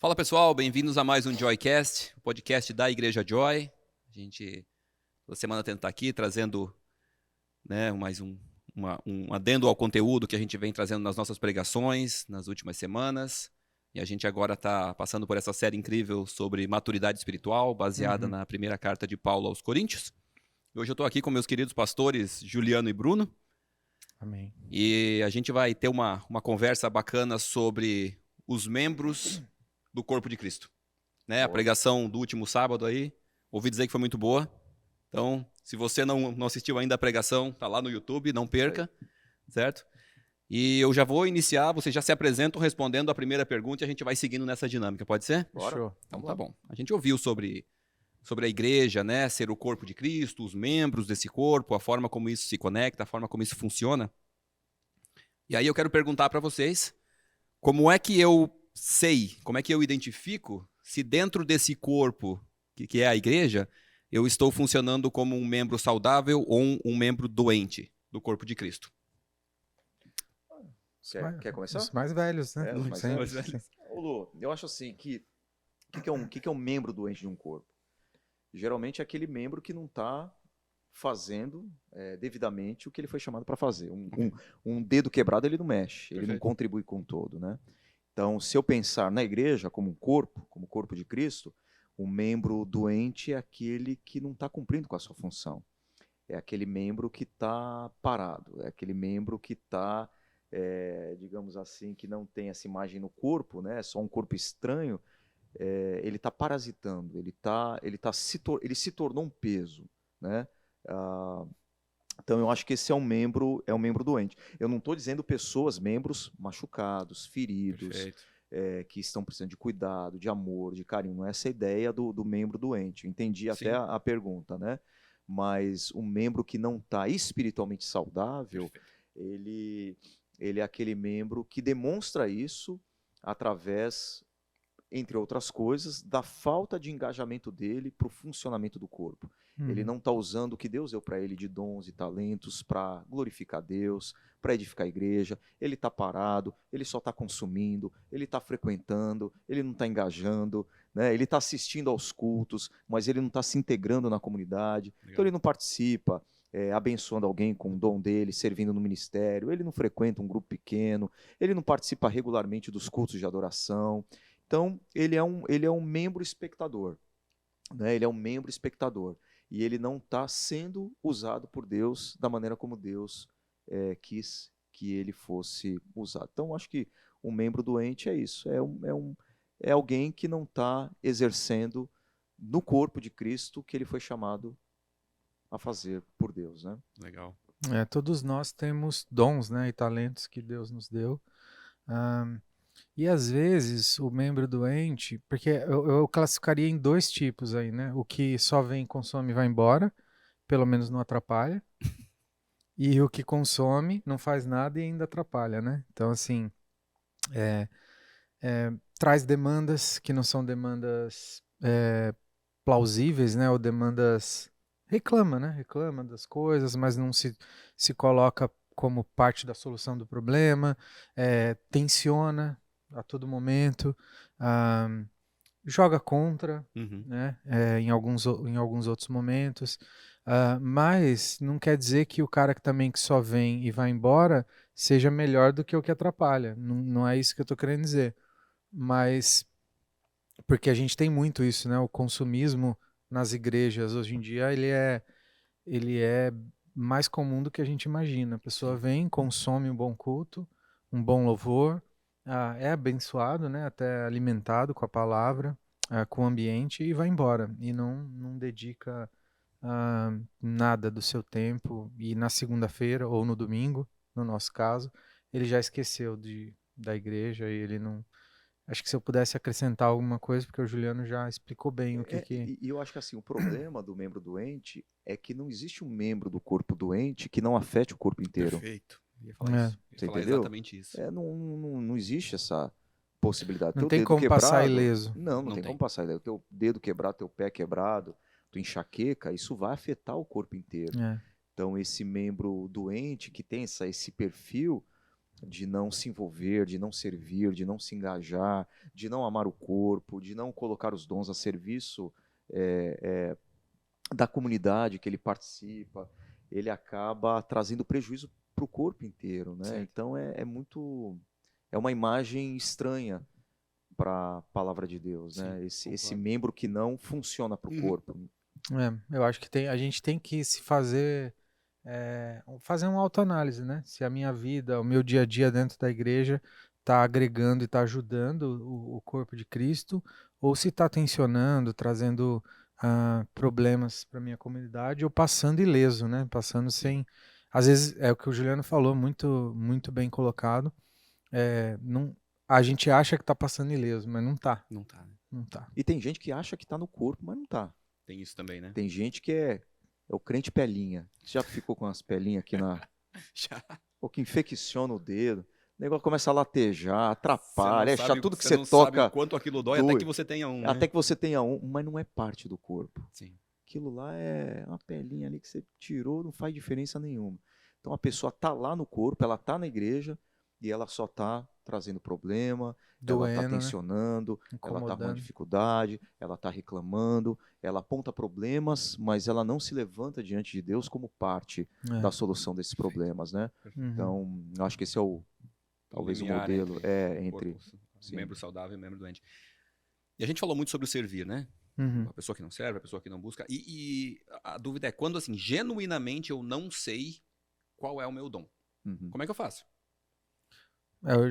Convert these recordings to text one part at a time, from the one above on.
Fala pessoal, bem-vindos a mais um Joycast, o podcast da Igreja Joy. A gente toda semana tenta estar aqui trazendo mais um adendo ao conteúdo que a gente vem trazendo nas nossas pregações nas últimas semanas. E a gente agora está passando por essa série incrível sobre maturidade espiritual, baseada na primeira carta de Paulo aos Coríntios. E hoje eu estou aqui com meus queridos pastores Juliano e Bruno. Amém. E a gente vai ter uma conversa bacana sobre os membros do corpo de Cristo. A pregação do último sábado aí, ouvi dizer que foi muito boa. Então, se você não assistiu ainda a pregação, tá lá no YouTube, não perca, certo? E eu já vou iniciar, vocês já se apresentam respondendo a primeira pergunta e a gente vai seguindo nessa dinâmica, pode ser? Bora. Show. Então tá bom. A gente ouviu sobre a igreja, ser o corpo de Cristo, os membros desse corpo, a forma como isso se conecta, a forma como isso funciona. E aí eu quero perguntar para vocês, como é que eu sei, como é que eu identifico se dentro desse corpo, que é a igreja, eu estou funcionando como um membro saudável ou um membro doente do corpo de Cristo? Quer começar? Os mais velhos, né? Os mais velhos. Ô, Lu, eu acho assim que o que é um membro doente de um corpo? Geralmente é aquele membro que não está fazendo devidamente o que ele foi chamado para fazer. Um dedo quebrado ele não mexe, ele não contribui com o todo, né? Então, se eu pensar na igreja como um corpo, como o corpo de Cristo, o membro doente é aquele que não está cumprindo com a sua função. É aquele membro que está parado, é aquele membro que está, digamos assim, que não tem essa imagem no corpo, né? É só um corpo estranho. Ele está parasitando, ele se tornou um peso, né? Então eu acho que esse é um membro doente. Eu não estou dizendo membros machucados, feridos, que estão precisando de cuidado, de amor, de carinho. Não é essa a ideia do membro doente. Eu entendi até a pergunta, né? Mas um membro que não está espiritualmente saudável, ele é aquele membro que demonstra isso através, entre outras coisas, da falta de engajamento dele para o funcionamento do corpo. Ele não está usando o que Deus deu para ele de dons e talentos para glorificar Deus, para edificar a igreja. Ele está parado, ele só está consumindo, ele está frequentando, ele não está engajando, né? Ele está assistindo aos cultos, mas ele não está se integrando na comunidade. Legal. Então ele não participa, abençoando alguém com o dom dele, servindo no ministério. Ele não frequenta um grupo pequeno, ele não participa regularmente dos cultos de adoração. Então ele é um membro espectador, né? Ele é um membro espectador. E ele não está sendo usado por Deus da maneira como Deus quis que ele fosse usado. Então, acho que um membro doente é isso. É alguém que não está exercendo no corpo de Cristo o que ele foi chamado a fazer por Deus, né? Legal. Todos nós temos dons, né, e talentos que Deus nos deu. E às vezes o membro doente, porque eu classificaria em dois tipos aí, né? O que só vem, consome e vai embora, pelo menos não atrapalha. E o que consome, não faz nada e ainda atrapalha, né? Então, assim, traz demandas que não são demandas plausíveis, né? Ou demandas... Reclama, né? Reclama das coisas, mas não se coloca como parte da solução do problema, tensiona a todo momento, joga contra, né, em alguns outros momentos, mas não quer dizer que o cara que só vem e vai embora seja melhor do que o que atrapalha, não é isso que eu estou querendo dizer, mas porque a gente tem muito isso, né, o consumismo nas igrejas hoje em dia ele é mais comum do que a gente imagina. A pessoa vem, consome um bom culto, um bom louvor, é abençoado, né, até alimentado com a palavra, com o ambiente e vai embora. E não dedica nada do seu tempo. E na segunda-feira ou no domingo, no nosso caso, ele já esqueceu da igreja e ele não... Acho que se eu pudesse acrescentar alguma coisa, porque o Juliano já explicou bem o que... E eu acho que assim, o problema do membro doente é que não existe um membro do corpo doente que não afete o corpo inteiro. Perfeito. Eu ia falar isso. Você falar entendeu? Exatamente isso. Não existe essa possibilidade. Não tem como passar ileso. Não tem como passar ileso. Teu dedo quebrado, teu pé quebrado, tua enxaqueca, isso vai afetar o corpo inteiro. Então, esse membro doente que tem esse perfil, de não se envolver, de não servir, de não se engajar, de não amar o corpo, de não colocar os dons a serviço da comunidade que ele participa, ele acaba trazendo prejuízo para o corpo inteiro, né? Certo. Então é uma imagem estranha para a palavra de Deus, Sim, né? Esse concordo. membro que não funciona para o Uhum. corpo. Eu acho que a gente tem que se fazer uma autoanálise, né? Se a minha vida, o meu dia a dia dentro da igreja está agregando e está ajudando o corpo de Cristo, ou se está tensionando, trazendo problemas para minha comunidade, ou passando ileso, né? Passando sem. Às vezes é o que o Juliano falou, muito, muito bem colocado. Não, a gente acha que está passando ileso, mas não está. Não tá, né? Não tá. E tem gente que acha que está no corpo, mas não está. Tem isso também, né? Tem gente que é o crente pelinha. Você já ficou com as pelinhas aqui Já. ou que infecciona o dedo. O negócio começa a latejar, Você atrapalha, não sabe, tudo que você você não sabe o toca, quanto aquilo dói até dói. que você tenha um, até né? que você tenha um, mas não é parte do corpo. Sim. Aquilo lá é uma pelinha ali que você tirou, não faz diferença nenhuma. Então a pessoa está lá no corpo, ela está na igreja e ela só está trazendo problema, ela está Doendo, né? tensionando, ela está com uma Incomodando. dificuldade, ela está reclamando, ela aponta problemas, mas ela não se levanta diante de Deus como parte da solução desses problemas, né? Uhum. Então, eu acho que esse é talvez o limiar modelo entre entre sim. membro saudável e membro doente. E a gente falou muito sobre o servir, né? Uhum. A pessoa que não serve, a pessoa que não busca. E a dúvida é quando, assim, genuinamente eu não sei qual é o meu dom. Uhum. Como é que eu faço?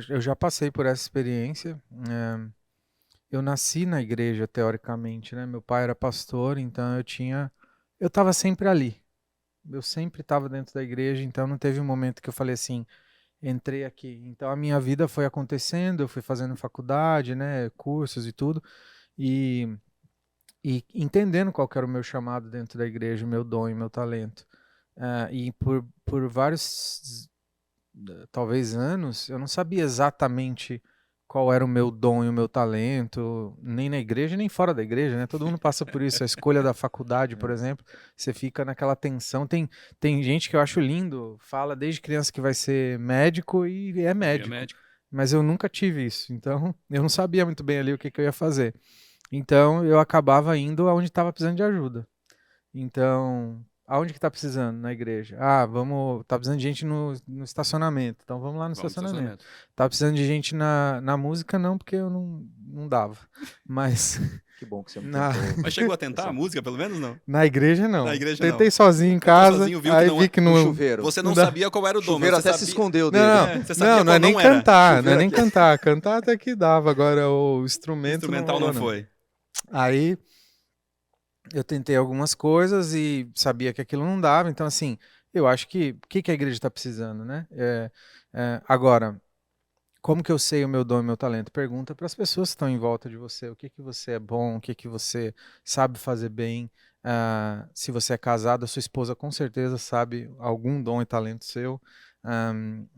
Eu já passei por essa experiência. Eu nasci na igreja, teoricamente, né? Meu pai era pastor, então eu estava sempre ali. Eu sempre estava dentro da igreja, então não teve um momento que eu falei assim, entrei aqui. Então a minha vida foi acontecendo, eu fui fazendo faculdade, né? Cursos e tudo, e, e entendendo qual que era o meu chamado dentro da igreja, o meu dom e meu talento. E por vários talvez anos, eu não sabia exatamente qual era o meu dom e o meu talento, nem na igreja, nem fora da igreja, né? Todo mundo passa por isso. A escolha da faculdade, por exemplo, você fica naquela tensão. Tem gente que eu acho lindo, fala desde criança que vai ser médico e é médico. Mas eu nunca tive isso, então eu não sabia muito bem ali o que eu ia fazer. Então eu acabava indo aonde estava precisando de ajuda. Então, aonde que tá precisando na igreja? Tá precisando de gente no estacionamento, então vamos lá no estacionamento. Tá precisando de gente na música, não, porque eu não dava. Mas. Que bom que você não tentou. Mas chegou a tentar a música, pelo menos, não? Na igreja, não. Na igreja, Tentei não. sozinho em casa, sozinho, viu aí que não vi que não... No chuveiro. Você não sabia qual era o dom. Chuveiro mas você até sabia... se escondeu dele. Não é nem cantar, não é nem Chuveiro cantar. Cantar até que dava, agora o instrumento instrumental não foi. Aí eu tentei algumas coisas e sabia que aquilo não dava, então assim, eu acho que o que a igreja está precisando, né? Agora, como que eu sei o meu dom e o meu talento? Pergunta para as pessoas que estão em volta de você, o que você é bom, o que você sabe fazer bem. Se você é casado, a sua esposa com certeza sabe algum dom e talento seu,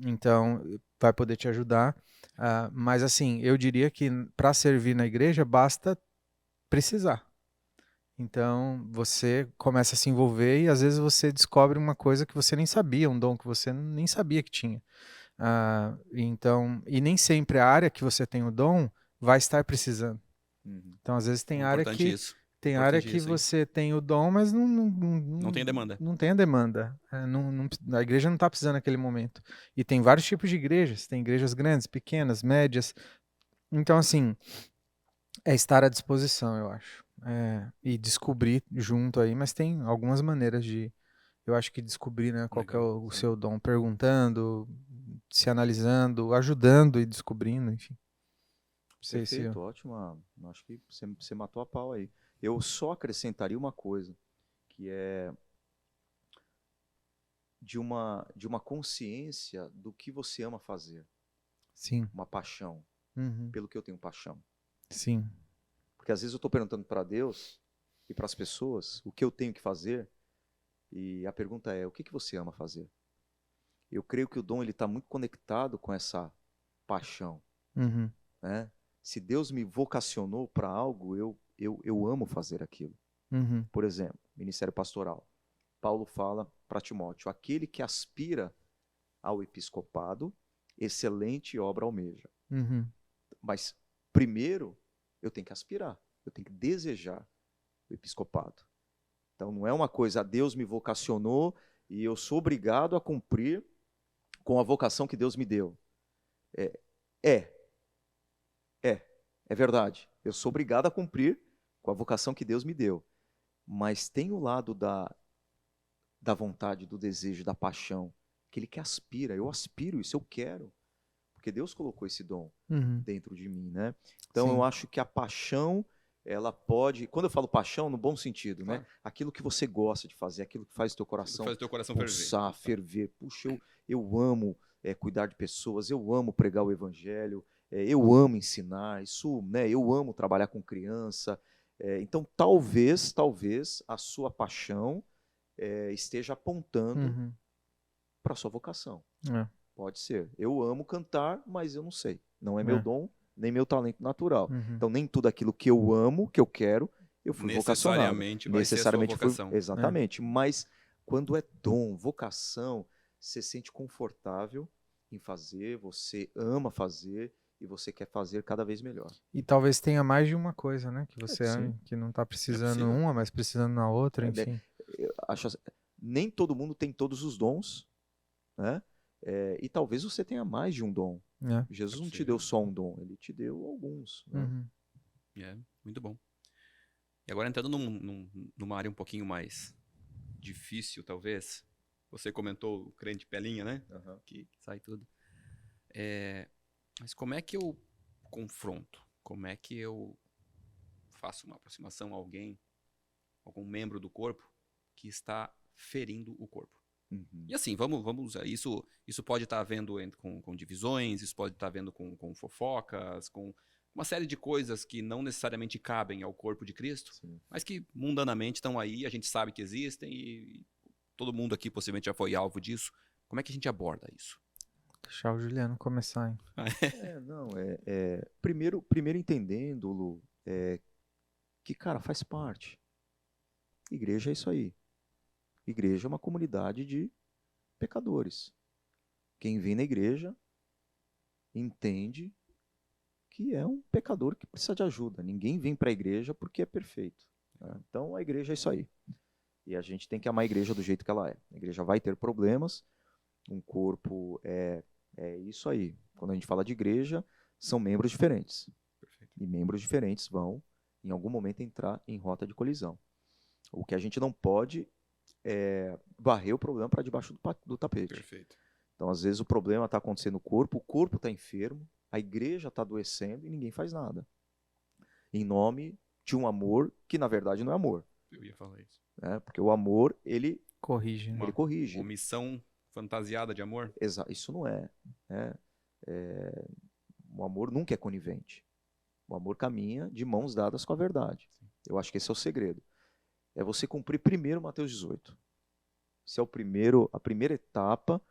então vai poder te ajudar. Mas assim, eu diria que para servir na igreja basta precisar. Então você começa a se envolver e às vezes você descobre uma coisa que você nem sabia, um dom que você nem sabia que tinha. Então, e nem sempre a área que você tem o dom vai estar precisando. Então, às vezes tem área que você tem o dom, mas não tem demanda. Não tem a demanda. A igreja não está precisando naquele momento. E tem vários tipos de igrejas. Tem igrejas grandes, pequenas, médias. Então, assim, é estar à disposição, eu acho. E descobrir junto aí, mas tem algumas maneiras de, eu acho que descobrir, né, qual que é o seu dom, perguntando, se analisando, ajudando e descobrindo, enfim. Perfeito, ótimo. Acho que você matou a pau aí. Eu só acrescentaria uma coisa, que é de uma consciência do que você ama fazer. Sim. Uma paixão. Pelo que eu tenho paixão. Sim. Porque às vezes eu estou perguntando para Deus e para as pessoas o que eu tenho que fazer, e a pergunta é, o que você ama fazer? Eu creio que o dom está muito conectado com essa paixão. Né? Se Deus me vocacionou para algo, eu amo fazer aquilo. Por exemplo, ministério pastoral. Paulo fala para Timóteo, aquele que aspira ao episcopado excelente obra almeja. Uhum. Mas primeiro eu tenho que aspirar, eu tenho que desejar o episcopado. Então não é uma coisa, Deus me vocacionou e eu sou obrigado a cumprir com a vocação que Deus me deu. É verdade. Eu sou obrigado a cumprir com a vocação que Deus me deu. Mas tem o lado da vontade, do desejo, da paixão, aquele que aspira. Eu aspiro isso, eu quero. Porque Deus colocou esse dom dentro de mim, né? Então Sim. eu acho que a paixão, ela pode... Quando eu falo paixão, no bom sentido, Claro. né? Aquilo que você gosta de fazer, aquilo que faz o teu coração Faz o teu coração pulsar, ferver. Puxa, eu amo cuidar de pessoas, eu amo pregar o evangelho, eu amo ensinar, isso, né? Eu amo trabalhar com criança. Então talvez a sua paixão esteja apontando para a sua vocação. Pode ser. Eu amo cantar, mas eu não sei. Não é meu dom, nem meu talento natural. Então, nem tudo aquilo que eu amo, que eu quero, eu fui vocacionado. Necessariamente vai ser a sua vocação. Exatamente. Mas quando é dom, vocação, você se sente confortável em fazer, você ama fazer e você quer fazer cada vez melhor. E talvez tenha mais de uma coisa, né? Que você sim. ame, que não está precisando possível. uma, mas precisando na outra, enfim. Eu acho assim, nem todo mundo tem todos os dons, né? E talvez você tenha mais de um dom. Jesus não te deu só um dom, ele te deu alguns. Né? Muito bom. E agora entrando numa área um pouquinho mais difícil, talvez. Você comentou o crente pelinha, né? Que sai tudo. Mas como é que eu confronto? Como é que eu faço uma aproximação a alguém, algum membro do corpo que está ferindo o corpo? E assim, vamos isso pode estar havendo com divisões, isso pode estar havendo com fofocas, com uma série de coisas que não necessariamente cabem ao corpo de Cristo, mas que mundanamente estão aí, a gente sabe que existem e todo mundo aqui possivelmente já foi alvo disso. Como é que a gente aborda isso? Deixar o Juliano começar, hein? Primeiro entendendo, Lu, que, cara, faz parte. Igreja é isso aí. Igreja é uma comunidade de pecadores. Quem vem na igreja entende que é um pecador que precisa de ajuda. Ninguém vem para a igreja porque é perfeito. Né? Então a igreja é isso aí. E a gente tem que amar a igreja do jeito que ela é. A igreja vai ter problemas, um corpo é isso aí. Quando a gente fala de igreja, são membros diferentes. Perfeito. E membros diferentes vão, em algum momento, entrar em rota de colisão. O que a gente não pode varrer o problema para debaixo do tapete. Perfeito. Então, às vezes, o problema está acontecendo no corpo, o corpo está enfermo, a igreja está adoecendo e ninguém faz nada. Em nome de um amor que, na verdade, não é amor. Eu ia falar isso. Porque o amor, ele corrige. Ele corrige. Uma omissão fantasiada de amor? Exato. Isso não é. O amor nunca é conivente. O amor caminha de mãos dadas com a verdade. Eu acho que esse é o segredo. É você cumprir primeiro Mateus 18. Esse é a primeira etapa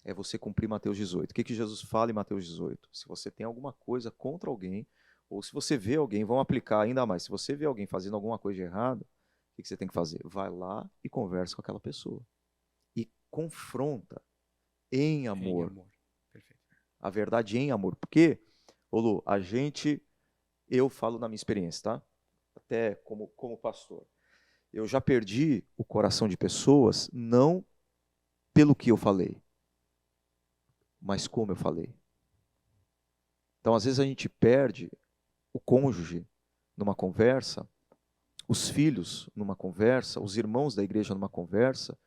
é você cumprir Mateus 18. O que Jesus fala em Mateus 18? Se você tem alguma coisa contra alguém, ou se você vê alguém, vamos aplicar ainda mais, se você vê alguém fazendo alguma coisa de errado, o que você tem que fazer? Vai lá e conversa com aquela pessoa. E confronta em amor. Em amor. Perfeito. A verdade em amor. Porque, Lu, eu falo na minha experiência, tá? Até como pastor. Eu já perdi o coração de pessoas, não pelo que eu falei, mas como eu falei. Então, às vezes a gente perde o cônjuge numa conversa, os filhos numa conversa, os irmãos da igreja numa conversa,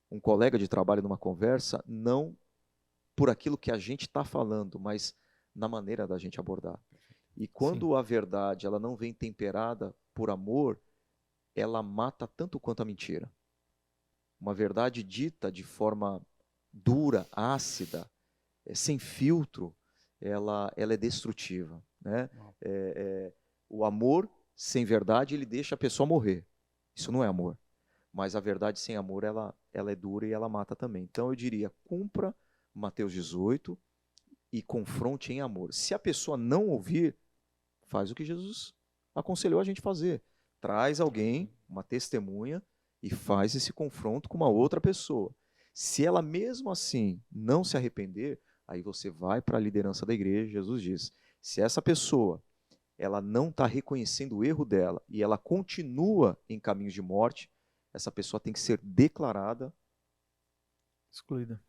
um colega de trabalho numa conversa, não por aquilo que a gente está falando, mas na maneira da gente abordar. E quando a verdade ela não vem temperada por amor, ela mata tanto quanto a mentira. Uma verdade dita de forma dura, ácida, sem filtro, ela é destrutiva. Né? O amor sem verdade, ele deixa a pessoa morrer. Isso não é amor. Mas a verdade sem amor, ela é dura e ela mata também. Então eu diria, cumpra Mateus 18 e confronte em amor. Se a pessoa não ouvir, faz o que Jesus aconselhou a gente fazer. Traz alguém, uma testemunha, e faz esse confronto com uma outra pessoa. Se ela mesmo assim não se arrepender, Aí você vai para a liderança da igreja, Jesus diz, se essa pessoa ela não está reconhecendo o erro dela e ela continua em caminhos de morte, essa pessoa tem que ser declarada Excluída.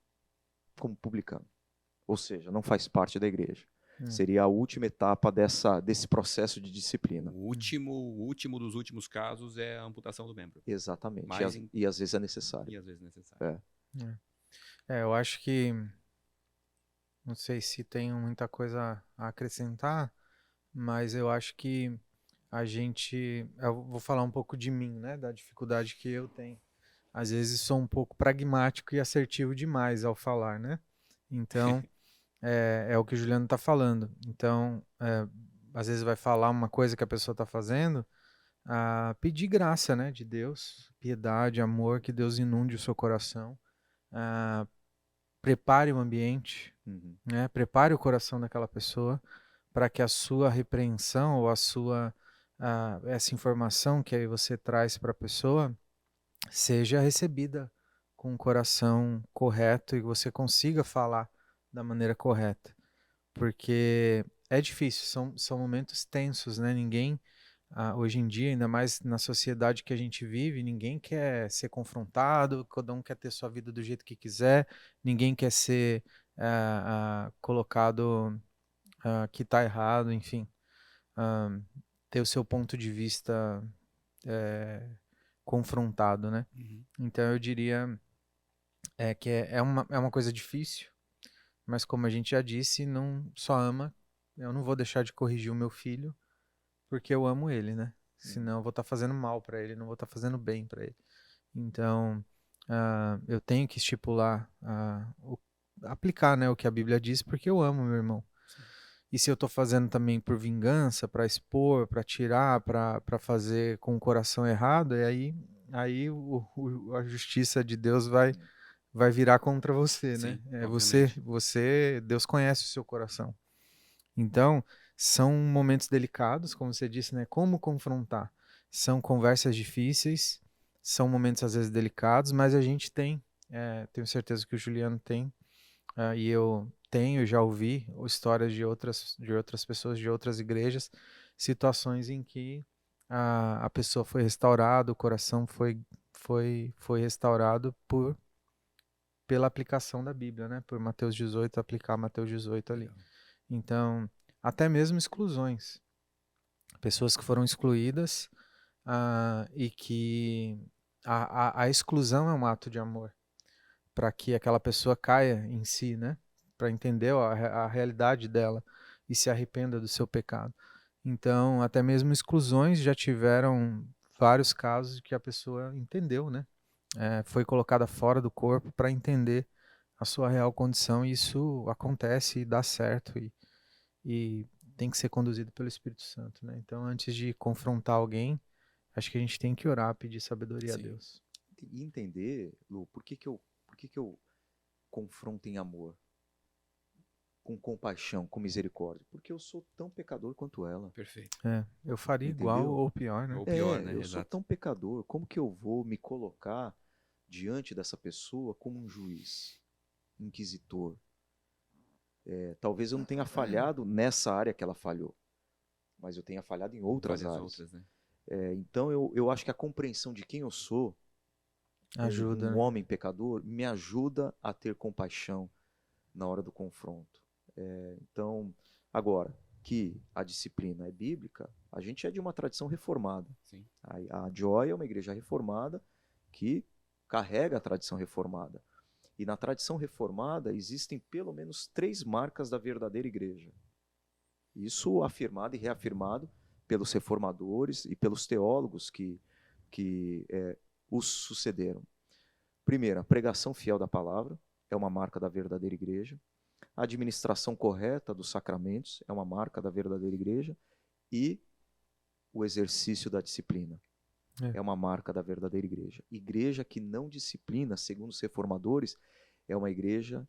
como publicano. Ou seja, não faz parte da igreja. É. Seria a última etapa desse processo de disciplina. O último dos últimos casos é a amputação do membro. Exatamente. Mas E às vezes é necessário. E às vezes necessário. Eu acho que, não sei se tenho muita coisa a acrescentar, mas eu acho que eu vou falar um pouco de mim, né, da dificuldade que eu tenho. Às vezes sou um pouco pragmático e assertivo demais ao falar, né? Então, é o que o Juliano está falando. Então, às vezes vai falar uma coisa que a pessoa está fazendo, pedir graça, né, de Deus, piedade, amor, que Deus inunde o seu coração, prepare o ambiente, Uhum. né, prepare o coração daquela pessoa para que a sua repreensão ou essa informação que aí você traz para a pessoa seja recebida com o coração correto e você consiga falar da maneira correta. Porque é difícil, são momentos tensos, né? Ninguém, hoje em dia, ainda mais na sociedade que a gente vive, ninguém quer ser confrontado, cada um quer ter sua vida do jeito que quiser, ninguém quer ser colocado que está errado, enfim. Ter o seu ponto de vista confrontado, né? Uhum. Então eu diria que é uma coisa difícil, mas como a gente já disse, não só ama, eu não vou deixar de corrigir o meu filho porque eu amo ele, né? Senão eu vou estar fazendo mal para ele, não vou estar fazendo bem para ele. Então eu tenho que estipular, aplicar, né, o que a Bíblia diz, porque eu amo meu irmão. Sim. E se eu estou fazendo também por vingança, para expor, para tirar, para fazer com o coração errado, aí a justiça de Deus vai virar contra você, Sim, né? obviamente. Deus conhece o seu coração. Então, são momentos delicados, como você disse, né? Como confrontar? São conversas difíceis, são momentos às vezes delicados, mas a gente tenho certeza que o Juliano tem, e eu já ouvi histórias de outras pessoas, de outras igrejas, situações em que a pessoa foi restaurada, o coração foi restaurado pela aplicação da Bíblia, né? Por Mateus 18, aplicar Mateus 18 ali. Legal. Então, até mesmo exclusões. Pessoas que foram excluídas e que a exclusão é um ato de amor para que aquela pessoa caia em si, né? Para entender a realidade dela e se arrependa do seu pecado. Então, até mesmo exclusões já tiveram vários casos que a pessoa entendeu, né? Foi colocada fora do corpo para entender a sua real condição e isso acontece e dá certo e tem que ser conduzido pelo Espírito Santo, né? Então, antes de confrontar alguém, acho que a gente tem que orar, pedir sabedoria a Sim. Deus. E entender, Lu, por que que eu confronto em amor? Com compaixão, com misericórdia? Porque eu sou tão pecador quanto ela. Perfeito. Eu faria Entendeu? igual ou pior, né? Ou pior, né? Eu sou Exato. tão pecador, como que eu vou me colocar diante dessa pessoa como um juiz, inquisitor? Talvez eu não tenha falhado nessa área que ela falhou, mas eu tenha falhado em outras Várias áreas. outras, né? Então eu acho que a compreensão de quem eu sou, Ajuda, um né? homem pecador, me ajuda a ter compaixão na hora do confronto. Então, agora que a disciplina é bíblica, a gente é de uma tradição reformada. Sim. A Joy é uma igreja reformada que carrega a tradição reformada. E na tradição reformada existem pelo menos 3 marcas da verdadeira igreja. Isso afirmado e reafirmado pelos reformadores e pelos teólogos que os sucederam. Primeiro, a pregação fiel da palavra é uma marca da verdadeira igreja. A administração correta dos sacramentos é uma marca da verdadeira igreja. E o exercício da disciplina é uma marca da verdadeira igreja. Igreja que não disciplina, segundo os reformadores, é uma igreja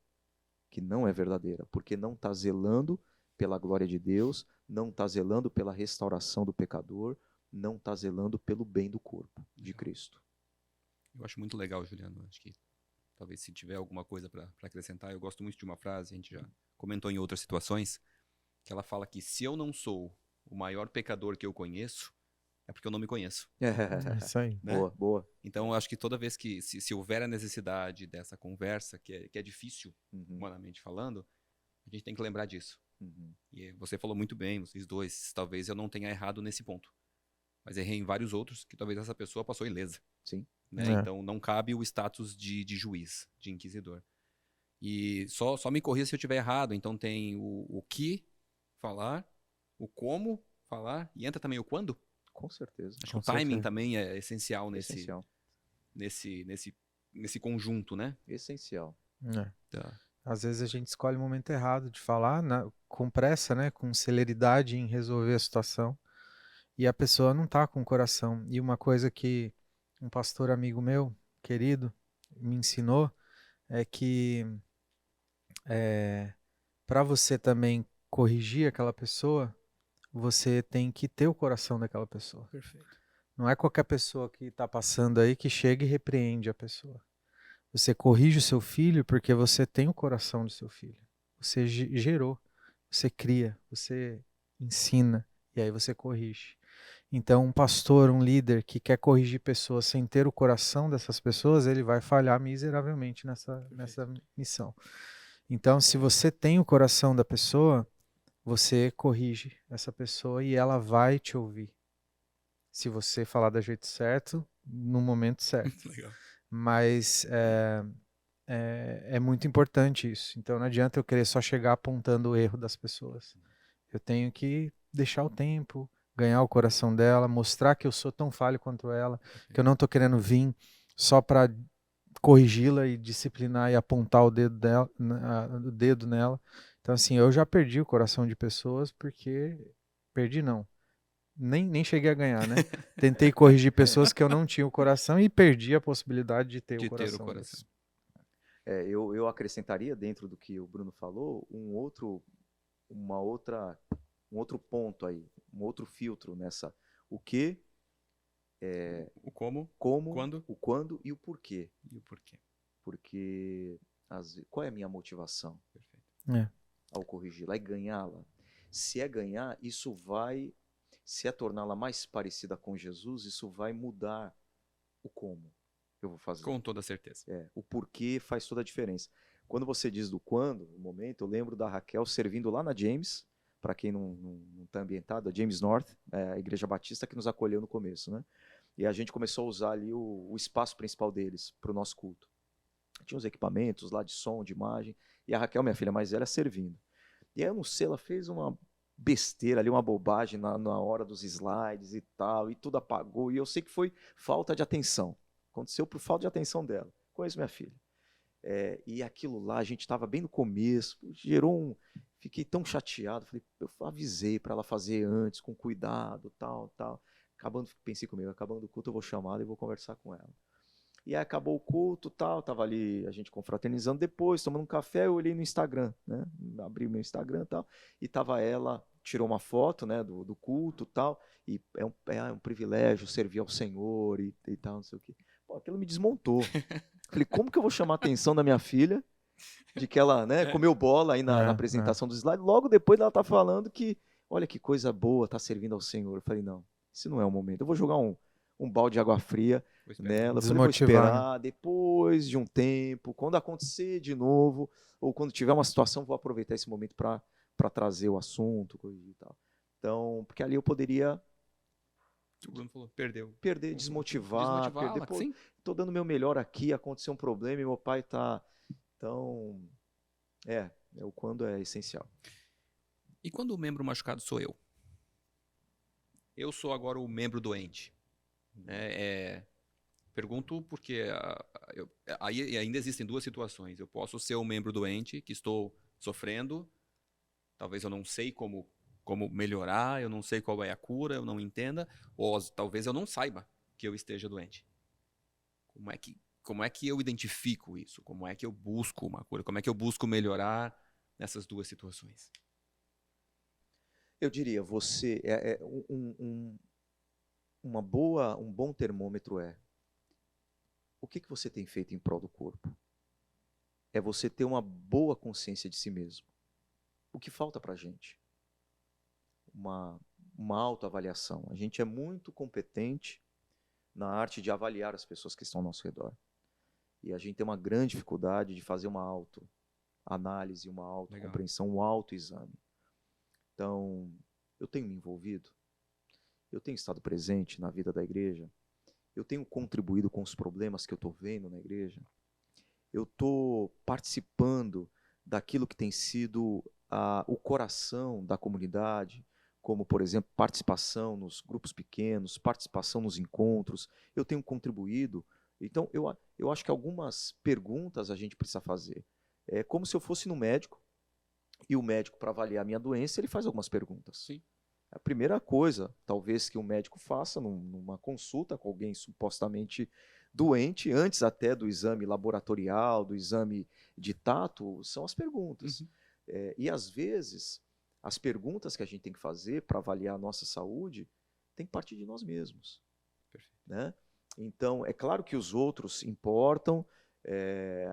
que não é verdadeira, porque não está zelando pela glória de Deus, não está zelando pela restauração do pecador, não está zelando pelo bem do corpo de Cristo. Eu acho muito legal, Juliano. Acho que talvez se tiver alguma coisa para acrescentar. Eu gosto muito de uma frase, a gente já comentou em outras situações, que ela fala que se eu não sou o maior pecador que eu conheço, é porque eu não me conheço. É isso aí. Né? Boa, boa. Então, eu acho que toda vez que, se houver a necessidade dessa conversa, que é difícil, humanamente falando, a gente tem que lembrar disso. E você falou muito bem, vocês dois, talvez eu não tenha errado nesse ponto. Mas errei em vários outros que talvez essa pessoa passou ilesa. Sim. Né? Então, não cabe o status de juiz, de inquisidor. E só me corrija se eu estiver errado. Então, tem o que falar, o como falar, e entra também o quando. Com certeza. Acho que o timing também é essencial nesse conjunto, né? Essencial. Tá. Às vezes a gente escolhe o momento errado de falar, com pressa, né, com celeridade em resolver a situação, e a pessoa não está com o coração. E uma coisa que um pastor amigo meu, querido, me ensinou é que para você também corrigir aquela pessoa, você tem que ter o coração daquela pessoa. Perfeito. Não é qualquer pessoa que está passando aí que chega e repreende a pessoa. Você corrige o seu filho porque você tem o coração do seu filho. Você gerou, você cria, você ensina e aí você corrige. Então, um pastor, um líder que quer corrigir pessoas sem ter o coração dessas pessoas, ele vai falhar miseravelmente nessa missão. Então, se você tem o coração da pessoa, você corrige essa pessoa e ela vai te ouvir. Se você falar do jeito certo, no momento certo. Legal. Mas é muito importante isso. Então não adianta eu querer só chegar apontando o erro das pessoas. Eu tenho que deixar o tempo, ganhar o coração dela, mostrar que eu sou tão falho quanto ela, que eu não estou querendo vir só para corrigi-la e disciplinar e apontar o dedo nela. Então assim, eu já perdi o coração de pessoas porque... Perdi não. Nem cheguei a ganhar, né? Tentei corrigir pessoas que eu não tinha o coração e perdi a possibilidade de ter o coração. Eu acrescentaria, dentro do que o Bruno falou, um outro ponto aí, um outro filtro nessa. O que, o como, quando, o quando e o porquê. E o porquê. Porque qual é a minha motivação ao corrigi-la? É ganhá-la. Se é ganhar, isso vai... Se é torná-la mais parecida com Jesus, isso vai mudar o como eu vou fazer. Com toda certeza. O porquê faz toda a diferença. Quando você diz do quando, no momento, eu lembro da Raquel servindo lá na James, para quem não está ambientado, a James North, a Igreja Batista que nos acolheu no começo, né? E a gente começou a usar ali o espaço principal deles para o nosso culto. Tinha os equipamentos lá de som, de imagem, e a Raquel, minha filha mais velha, servindo. E aí eu não sei, ela fez uma besteira ali, uma bobagem na hora dos slides e tal, e tudo apagou, e eu sei que foi falta de atenção. Aconteceu por falta de atenção dela. Conheço minha filha. E aquilo lá, a gente estava bem no começo, gerou fiquei tão chateado, falei, eu avisei para ela fazer antes, com cuidado, tal. Pensei comigo, acabando o culto eu vou chamá-la e vou conversar com ela. E aí acabou o culto, tal, tava ali a gente confraternizando depois, tomando um café, eu olhei no Instagram, né? Abri meu Instagram e tal, e tava ela, tirou uma foto, né, do culto e tal, e é um privilégio servir ao Senhor e tal, não sei o quê. Pô, aquilo me desmontou. Falei, como que eu vou chamar a atenção da minha filha de que ela, né, comeu bola aí na apresentação dos slides, logo depois ela tá falando que, olha que coisa boa, tá servindo ao Senhor. Eu falei, não, esse não é o momento, eu vou jogar um balde de água fria nela, vou esperar, depois de um tempo, quando acontecer de novo, ou quando tiver uma situação, vou aproveitar esse momento para trazer o assunto, coisa e tal. Então, porque ali eu poderia... O Bruno falou, perder, desmotivar, perder, pô, tô dando meu melhor aqui, aconteceu um problema e meu pai tá... Então, o quando é essencial. E quando o membro machucado sou eu? Eu sou agora o membro doente. Pergunto porque aí ainda existem duas situações. Eu posso ser um membro doente, que estou sofrendo, talvez eu não sei como melhorar, eu não sei qual é a cura, eu não entenda, ou talvez eu não saiba que eu esteja doente. Como é que eu identifico isso? Como é que eu busco uma cura? Como é que eu busco melhorar nessas duas situações? Eu diria, você um bom termômetro o que você tem feito em prol do corpo? é você ter uma boa consciência de si mesmo. O que falta para a gente? Uma autoavaliação. A gente é muito competente na arte de avaliar as pessoas que estão ao nosso redor. E a gente tem uma grande dificuldade de fazer uma autoanálise, uma autocompreensão, um autoexame. Então, eu tenho me envolvido, eu tenho estado presente na vida da igreja, eu tenho contribuído com os problemas que eu estou vendo na igreja, eu estou participando daquilo que tem sido o coração da comunidade, como, por exemplo, participação nos grupos pequenos, participação nos encontros, eu tenho contribuído. Então, eu acho que algumas perguntas a gente precisa fazer. É como se eu fosse no médico, e o médico, para avaliar a minha doença, ele faz algumas perguntas. Sim. A primeira coisa, talvez, que um médico faça numa consulta com alguém supostamente doente, antes até do exame laboratorial, do exame de tato, são as perguntas. Uhum. E, às vezes, as perguntas que a gente tem que fazer para avaliar a nossa saúde tem que partir de nós mesmos. Perfeito. Né? Então, é claro que os outros importam,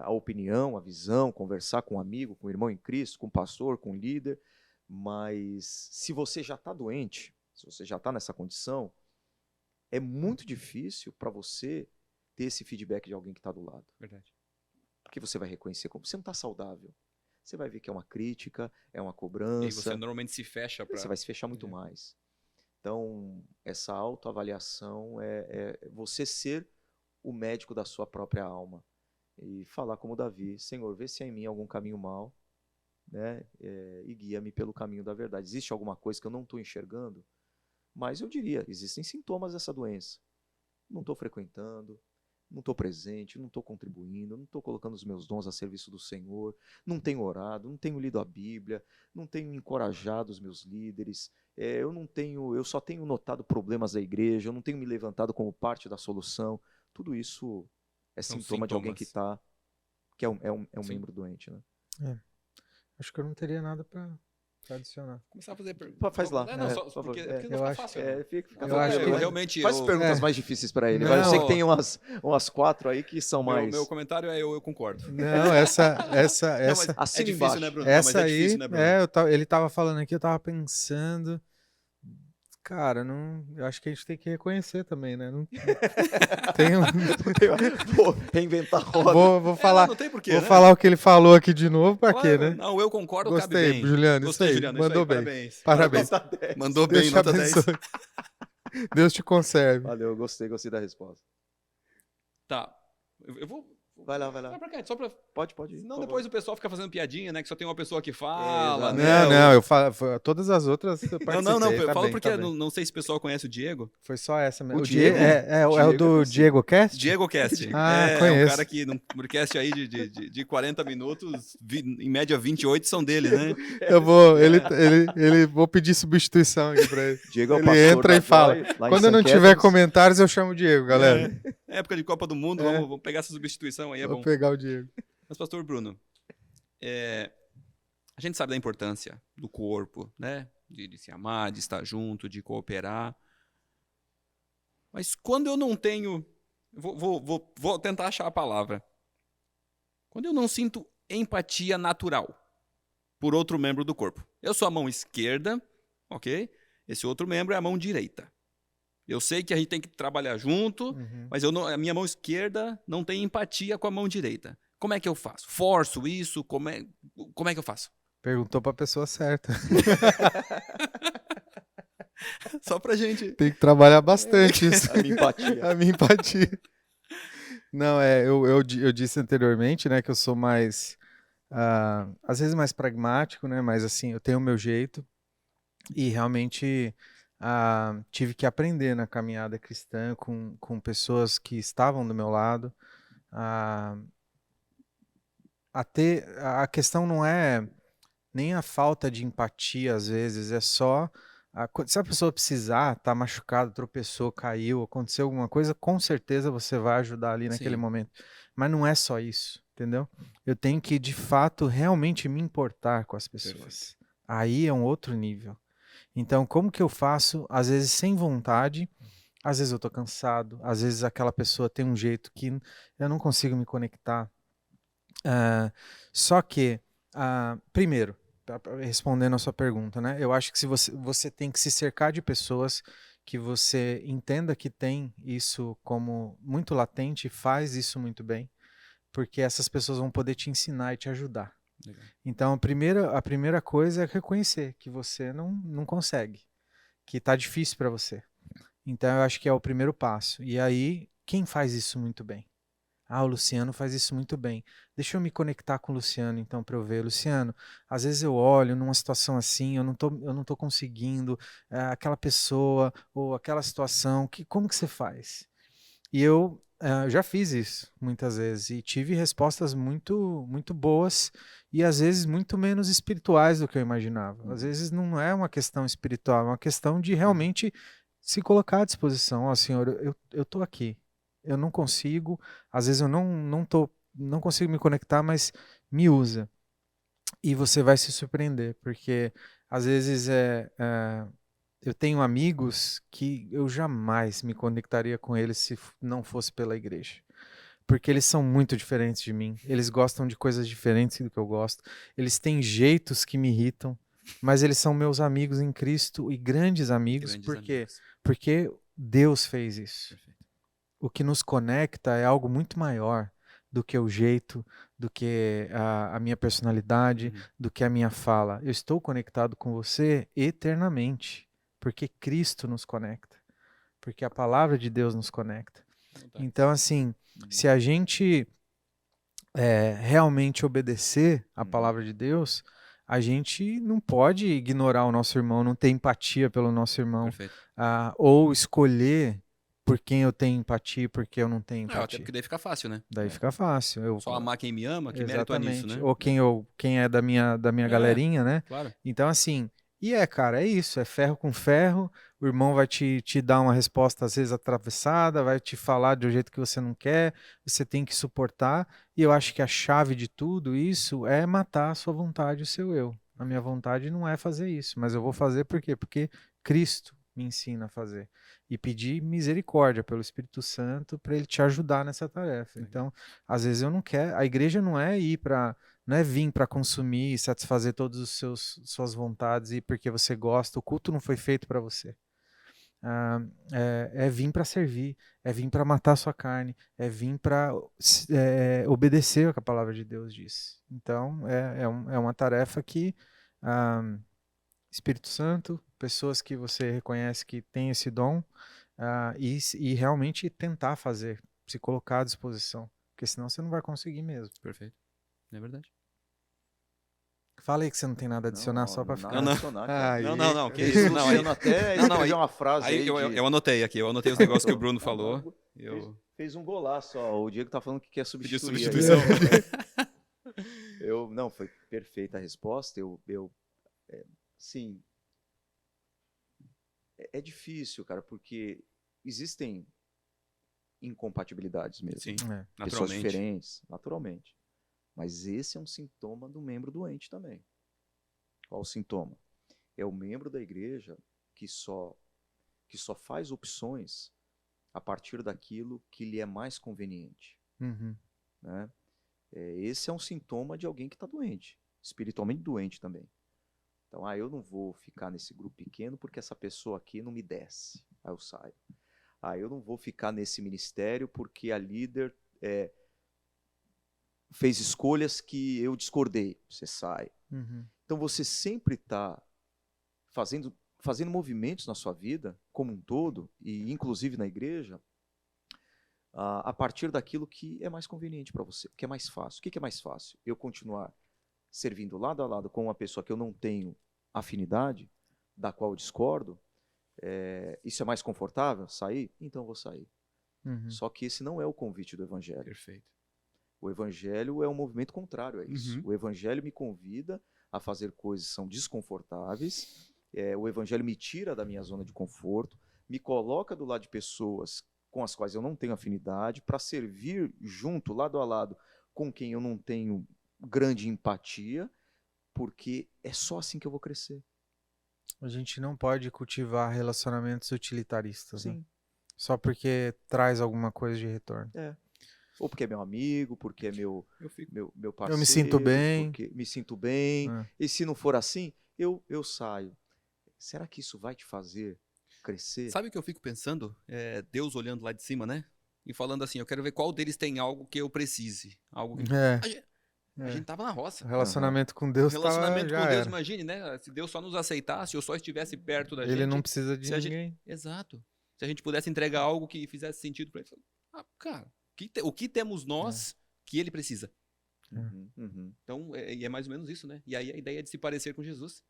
a opinião, a visão, conversar com um amigo, com um irmão em Cristo, com um pastor, com um líder, mas se você já está doente, se você já está nessa condição, é muito difícil para você ter esse feedback de alguém que está do lado. Verdade. Porque você vai reconhecer como você não está saudável. Você vai ver que é uma crítica, é uma cobrança. E você normalmente se fecha para... Você vai se fechar muito mais. Então, essa autoavaliação é você ser o médico da sua própria alma. E falar como Davi, Senhor, vê se há em mim algum caminho mau, né? E guia-me pelo caminho da verdade. Existe alguma coisa que eu não estou enxergando? Mas eu diria, existem sintomas dessa doença. Não estou frequentando, não estou presente, não estou contribuindo, não estou colocando os meus dons a serviço do Senhor, não tenho orado, não tenho lido a Bíblia, não tenho encorajado os meus líderes, eu só tenho notado problemas da igreja, eu não tenho me levantado como parte da solução. Tudo isso é sintoma de alguém que é um membro doente, né? Acho que eu não teria nada para adicionar. Começar a fazer perguntas. Faz lá. Porque eu não fica acho- fácil. Né? eu acho que- realmente... Faz perguntas mais difíceis para ele. Não. Eu sei que tem umas 4 aí que são mais... Meu comentário é eu concordo. Não, essa Não, mas Assina é difícil, embaixo. né, Bruno? essa Não, mas aí, difícil, né, Bruno? ele tava falando aqui, eu tava pensando, cara, eu acho que a gente tem que reconhecer também, né? Não, tem Pô, reinventar a roda. vou falar, Não tem porquê, vou né? falar o que ele falou aqui de novo, pra quê, Claro, né? Não, eu concordo, cabe Gostei, bem. Juliano, Gostei, isso aí, Juliano, mandou isso aí, bem. Parabéns. Parabéns. Mandou bem, Deus te nota 10. abençoe. Deus te conserve. Valeu, eu gostei da resposta. Tá. Eu vou... Vai lá. Vai pra cá, só pra... Pode ir. Senão por depois favor. o pessoal fica fazendo piadinha, né? Que só tem uma pessoa que fala, Exato. né? Não, eu falo, eu todas as outras eu participei. Não, eu tá falo bem, porque tá bem. não sei se o pessoal conhece o Diego. Foi só essa mesmo. O O Diego? é o do Diego, Diego Cast? Diego Cast. Ah, é um conheço. cara que num podcast aí de 40 minutos, em média 28 são dele, né? Eu vou, vou pedir substituição aqui pra ele. Diego é o Ele pastor entra da e fala. Joy, lá em Quando eu não St. tiver Catharines. comentários, eu chamo o Diego, galera. Época de Copa do Mundo, vamos pegar essa substituição aí, é Vou bom. pegar o Diego. Mas, pastor Bruno, a gente sabe da importância do corpo, né? De se amar, de estar junto, de cooperar. Mas quando eu não tenho... Vou tentar achar a palavra. Quando eu não sinto empatia natural por outro membro do corpo. Eu sou a mão esquerda, ok? Esse outro membro é a mão direita. Eu sei que a gente tem que trabalhar junto, mas a minha mão esquerda não tem empatia com a mão direita. Como é que eu faço? Forço isso? Como é que eu faço? Perguntou pra pessoa certa. Só pra gente... Tem que trabalhar bastante isso. A minha empatia. A minha empatia. Não, eu disse anteriormente, né, que eu sou mais, às vezes mais pragmático, né, mas assim, eu tenho o meu jeito e realmente tive que aprender na caminhada cristã com pessoas que estavam do meu lado a questão não é nem a falta de empatia às vezes, é só se a pessoa precisar, tá machucado, tropeçou, caiu, aconteceu alguma coisa, com certeza você vai ajudar ali naquele Sim. momento. Mas não é só isso, entendeu? Eu tenho que, de fato, realmente me importar com as pessoas. Perfeito. Aí é um outro nível. Então, como que eu faço, às vezes sem vontade, às vezes eu tô cansado, às vezes aquela pessoa tem um jeito que eu não consigo me conectar. Só que, primeiro, respondendo a sua pergunta, né? Eu acho que se você tem que se cercar de pessoas que você entenda que tem isso como muito latente e faz isso muito bem, porque essas pessoas vão poder te ensinar e te ajudar. Legal. Então, a primeira coisa é reconhecer que você não consegue, que está difícil para você. Então, eu acho que é o primeiro passo. E aí, quem faz isso muito bem? O Luciano faz isso muito bem. Deixa eu me conectar com o Luciano, então, para eu ver. Luciano, às vezes eu olho numa situação assim, eu não tô conseguindo, aquela pessoa ou aquela situação, como que você faz? E eu já fiz isso muitas vezes e tive respostas muito, muito boas e às vezes muito menos espirituais do que eu imaginava. Às vezes não é uma questão espiritual, é uma questão de realmente se colocar à disposição. Ó, Senhor, eu tô aqui. Eu não consigo, às vezes eu não consigo me conectar, mas me usa. E você vai se surpreender, porque às vezes eu tenho amigos que eu jamais me conectaria com eles se não fosse pela igreja. Porque eles são muito diferentes de mim. Eles gostam de coisas diferentes do que eu gosto. Eles têm jeitos que me irritam. Mas eles são meus amigos em Cristo e grandes amigos. Grandes Por quê? amigos. Porque Deus fez isso. Perfeito. O que nos conecta é algo muito maior do que o jeito, do que a minha personalidade, do que a minha fala. Eu estou conectado com você eternamente, porque Cristo nos conecta, porque a palavra de Deus nos conecta. Então, assim, se a gente realmente obedecer a palavra de Deus, a gente não pode ignorar o nosso irmão, não ter empatia pelo nosso irmão, Perfeito. ou escolher por quem eu tenho empatia e por quem eu não tenho Até empatia. porque daí fica fácil, né? Daí fica fácil. Só amar quem me ama, que mérito há nisso, né? Ou quem é da minha galerinha, né? Claro. Então, assim, cara, é isso, é ferro com ferro, o irmão vai te dar uma resposta às vezes atravessada, vai te falar de um jeito que você não quer, você tem que suportar, e eu acho que a chave de tudo isso é matar a sua vontade, o seu eu. A minha vontade não é fazer isso, mas eu vou fazer por quê? Porque Cristo me ensina a fazer. E pedir misericórdia pelo Espírito Santo para ele te ajudar nessa tarefa. Então, às vezes eu não quero, a igreja não é não é vir para consumir e satisfazer todas as suas vontades e porque você gosta, o culto não foi feito para você. É vir para servir, é vir para matar a sua carne, é vir para obedecer o que a palavra de Deus diz. Então, é uma tarefa que Espírito Santo, pessoas que você reconhece que tem esse dom, e realmente tentar fazer, se colocar à disposição, porque senão você não vai conseguir mesmo. Perfeito. É verdade. Fala aí que você não tem nada a adicionar, Não, só para ficar... Não. Não, que isso, não. Luciano até escreveu uma frase Aí aí eu anotei aqui, eu anotei os negócios que o Bruno falou. Fez um golaço, ó. O Diego tá falando que quer Pedir substituir. substituição. Não, foi perfeita a resposta. Sim, é difícil, cara, porque existem incompatibilidades mesmo. Sim, É. Pessoas naturalmente. diferentes, naturalmente. Mas esse é um sintoma do membro doente também. Qual o sintoma? É o membro da igreja que só faz opções a partir daquilo que lhe é mais conveniente. Uhum. Né? Esse é um sintoma de alguém que está doente, espiritualmente doente também. Então, eu não vou ficar nesse grupo pequeno porque essa pessoa aqui não me desce. Aí eu saio. Eu não vou ficar nesse ministério porque a líder fez escolhas que eu discordei. Você sai. Uhum. Então, você sempre está fazendo movimentos na sua vida, como um todo, e inclusive na igreja, a partir daquilo que é mais conveniente para você, que é mais fácil. O que é mais fácil? Eu continuar servindo lado a lado com uma pessoa que eu não tenho afinidade, da qual eu discordo, isso é mais confortável? Sair? Então eu vou sair. Uhum. Só que esse não é o convite do Evangelho. Perfeito. O Evangelho é um movimento contrário a isso. O Evangelho me convida a fazer coisas que são desconfortáveis, o Evangelho me tira da minha zona de conforto, me coloca do lado de pessoas com as quais eu não tenho afinidade, para servir junto, lado a lado, com quem eu não tenho grande empatia, porque é só assim que eu vou crescer. A gente não pode cultivar relacionamentos utilitaristas, Sim. né? Só porque traz alguma coisa de retorno. Ou porque é meu amigo, porque é meu parceiro. Eu me sinto bem. Porque me sinto bem. E se não for assim, eu saio. Será que isso vai te fazer crescer? Sabe o que eu fico pensando? Deus olhando lá de cima, né? E falando assim, eu quero ver qual deles tem algo que eu precise. Algo que... A gente tava na roça. O relacionamento com Deus relacionamento com Deus, era. imagine, né? Se Deus só nos aceitasse ou só estivesse perto da gente. Ele não precisa de ninguém. Exato. Se a gente pudesse entregar algo que fizesse sentido para ele. Cara, o que temos nós que ele precisa? Então, é mais ou menos isso, né? E aí a ideia é de se parecer com Jesus.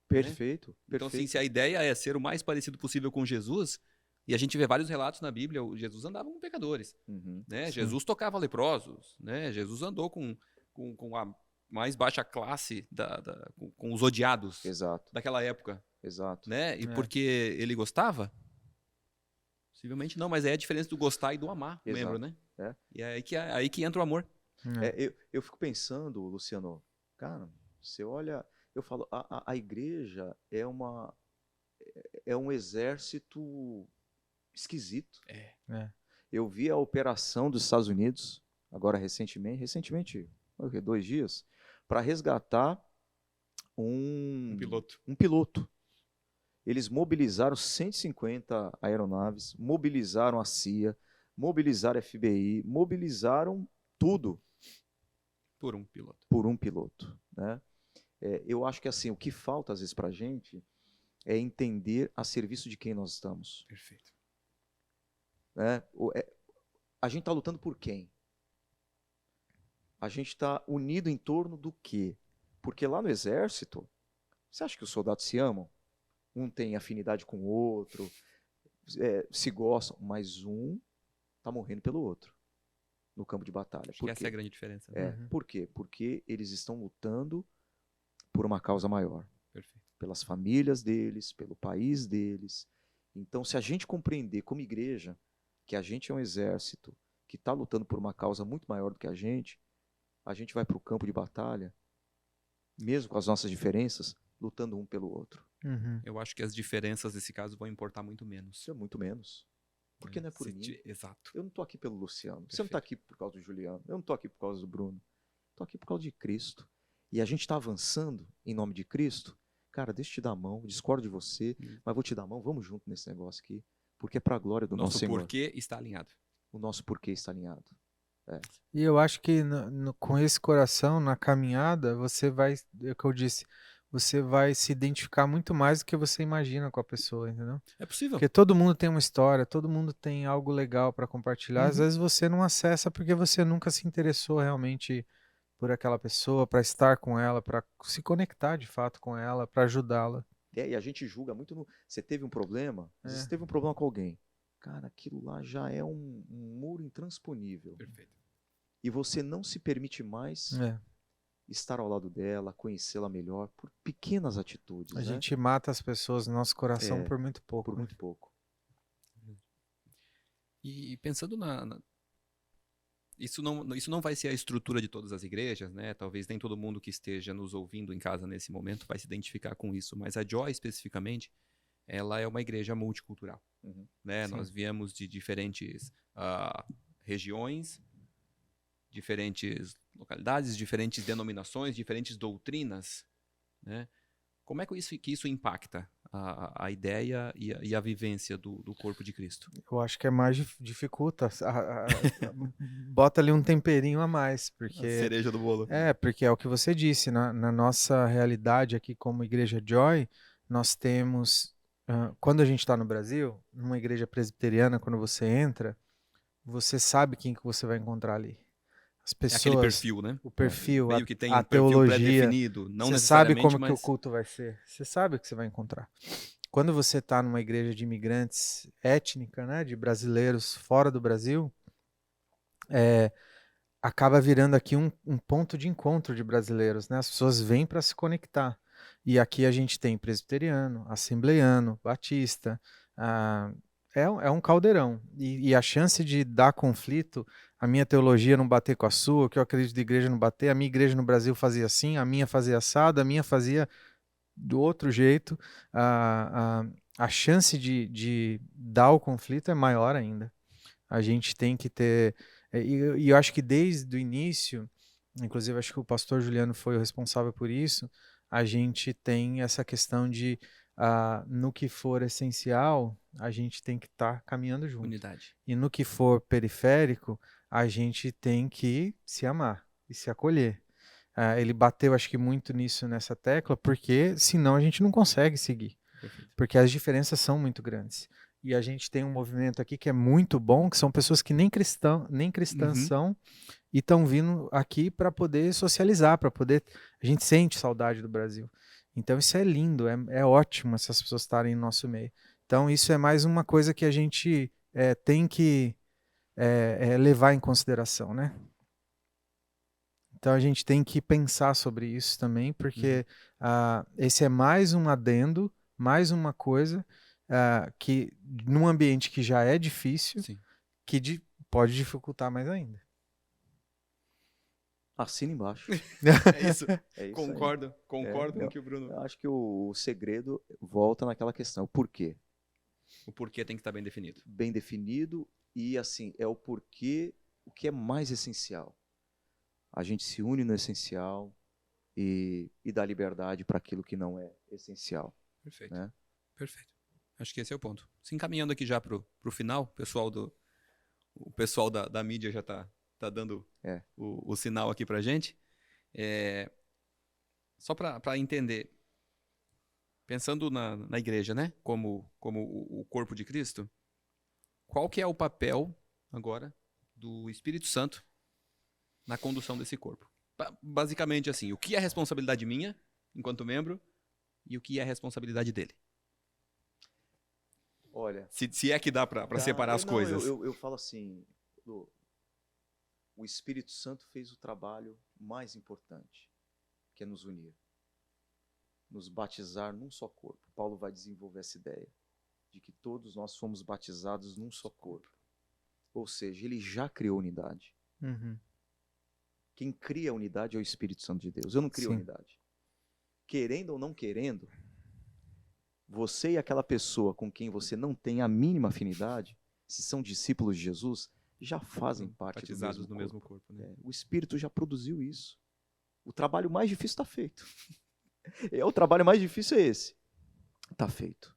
Perfeito. Né? Então, assim, se a ideia é ser o mais parecido possível com Jesus, e a gente vê vários relatos na Bíblia, Jesus andava com pecadores, né? Jesus tocava leprosos, né? Jesus andou com a mais baixa classe, com os odiados daquela época. Exato. Né? E porque ele gostava? Possivelmente não, mas é a diferença do gostar e do amar o membro, né? E é aí que entra o amor. Eu fico pensando, Luciano, cara, você olha, eu falo, a igreja é um exército esquisito. Eu vi a operação dos Estados Unidos, agora recentemente, 2 dias, para resgatar um piloto. Eles mobilizaram 150 aeronaves, mobilizaram a CIA, mobilizaram a FBI, mobilizaram tudo. Por um piloto. Por um piloto. Né? Eu acho que assim, o que falta às vezes para a gente é entender a serviço de quem nós estamos. Perfeito. Né? A gente está lutando por quem? A gente está unido em torno do quê? Porque lá no exército, você acha que os soldados se amam? Um tem afinidade com o outro, se gostam, mas um está morrendo pelo outro no campo de batalha. Acho que essa é a grande diferença. Por quê? Porque eles estão lutando por uma causa maior. Perfeito. Pelas famílias deles, pelo país deles. Então, se a gente compreender como igreja que a gente é um exército que está lutando por uma causa muito maior do que a gente vai para o campo de batalha, mesmo com as nossas diferenças, lutando um pelo outro. Eu acho que as diferenças nesse caso vão importar muito menos. Muito menos. Porque não é por mim. Exato. Eu não estou aqui pelo Luciano. Perfeito. Você não está aqui por causa do Juliano. Eu não estou aqui por causa do Bruno. Estou aqui por causa de Cristo. E a gente está avançando em nome de Cristo. Cara, deixa eu te dar a mão. Discordo de você, mas vou te dar a mão. Vamos junto nesse negócio aqui. Porque é para a glória do nosso Senhor. Nosso porquê está alinhado. O nosso porquê está alinhado. E eu acho que com esse coração, na caminhada, você vai, é o que eu disse, você vai se identificar muito mais do que você imagina com a pessoa, entendeu? É possível. Porque todo mundo tem uma história, todo mundo tem algo legal para compartilhar. Às vezes você não acessa porque você nunca se interessou realmente por aquela pessoa, para estar com ela, para se conectar de fato com ela, para ajudá-la. E a gente julga muito Você teve um problema? Às vezes você teve um problema com alguém. Cara, aquilo lá já é um muro intransponível. Perfeito. E você não se permite mais estar ao lado dela, conhecê-la melhor, por pequenas atitudes. A gente mata as pessoas no nosso coração por muito pouco. Por muito pouco. E pensando Isso não vai ser a estrutura de todas as igrejas, né? Talvez nem todo mundo que esteja nos ouvindo em casa nesse momento vai se identificar com isso, mas a Joy especificamente, ela é uma igreja multicultural. Né? Nós viemos de diferentes regiões, diferentes localidades, diferentes denominações, diferentes doutrinas, né? Como é que isso impacta a ideia e a vivência do corpo de Cristo? Eu acho que é mais dificulta. Bota ali um temperinho a mais. Porque, a cereja do bolo. Porque é o que você disse. Na nossa realidade aqui como Igreja Joy, nós temos... quando a gente está no Brasil, numa igreja presbiteriana, quando você entra, você sabe quem que você vai encontrar ali. As pessoas, aquele perfil, né? O perfil, meio que tem a um perfil teologia. Pré-definido, não você necessariamente, sabe como mas... que o culto vai ser. Você sabe o que você vai encontrar. Quando você está numa igreja de imigrantes étnica, né, de brasileiros fora do Brasil, acaba virando aqui um ponto de encontro de brasileiros, né? As pessoas vêm para se conectar. E aqui a gente tem presbiteriano, assembleiano, batista, é um caldeirão. E a chance de dar conflito, a minha teologia não bater com a sua, o que eu acredito de igreja não bater, a minha igreja no Brasil fazia assim, a minha fazia assado, a minha fazia do outro jeito, a chance de dar o conflito é maior ainda. A gente tem que ter E eu acho que desde o início, inclusive acho que o pastor Juliano foi o responsável por isso, a gente tem essa questão de, no que for essencial, a gente tem que estar caminhando junto. Unidade. E no que for periférico, a gente tem que se amar e se acolher. Ele bateu, acho que muito nisso, nessa tecla, porque senão a gente não consegue seguir. Perfeito. Porque as diferenças são muito grandes. E a gente tem um movimento aqui que é muito bom, que são pessoas que nem cristãs são, e estão vindo aqui para poder socializar, para poder... A gente sente saudade do Brasil. Então isso é lindo, é ótimo essas pessoas estarem no nosso meio. Então isso é mais uma coisa que a gente tem que levar em consideração, né? Então a gente tem que pensar sobre isso também, porque esse é mais um adendo, mais uma coisa que num ambiente que já é difícil, Sim. que pode dificultar mais ainda. Assina embaixo. É isso. É isso Concordo com o que o aí. Bruno... Eu acho que o segredo volta naquela questão, o porquê. O porquê tem que estar bem definido. Bem definido e, assim, é o porquê, o que é mais essencial. A gente se une no essencial e dá liberdade para aquilo que não é essencial. Perfeito. Né? Perfeito. Acho que esse é o ponto. Se encaminhando aqui já pro final, o pessoal da mídia já tá dando o sinal aqui pra gente. Só para entender, pensando na igreja, né? Como o corpo de Cristo, qual que é o papel agora do Espírito Santo na condução desse corpo? Basicamente assim, o que é responsabilidade minha, enquanto membro, e o que é responsabilidade dele? Olha, se é que dá para separar as coisas. Eu falo assim, o Espírito Santo fez o trabalho mais importante, que é nos unir, nos batizar num só corpo. Paulo vai desenvolver essa ideia de que todos nós fomos batizados num só corpo. Ou seja, ele já criou unidade. Uhum. Quem cria a unidade é o Espírito Santo de Deus. Eu não crio a unidade. Querendo ou não querendo, você e aquela pessoa com quem você não tem a mínima afinidade, se são discípulos de Jesus, já fazem parte batizados do mesmo corpo. Né? O Espírito já produziu isso. O trabalho mais difícil está feito. O trabalho mais difícil é esse. Está feito.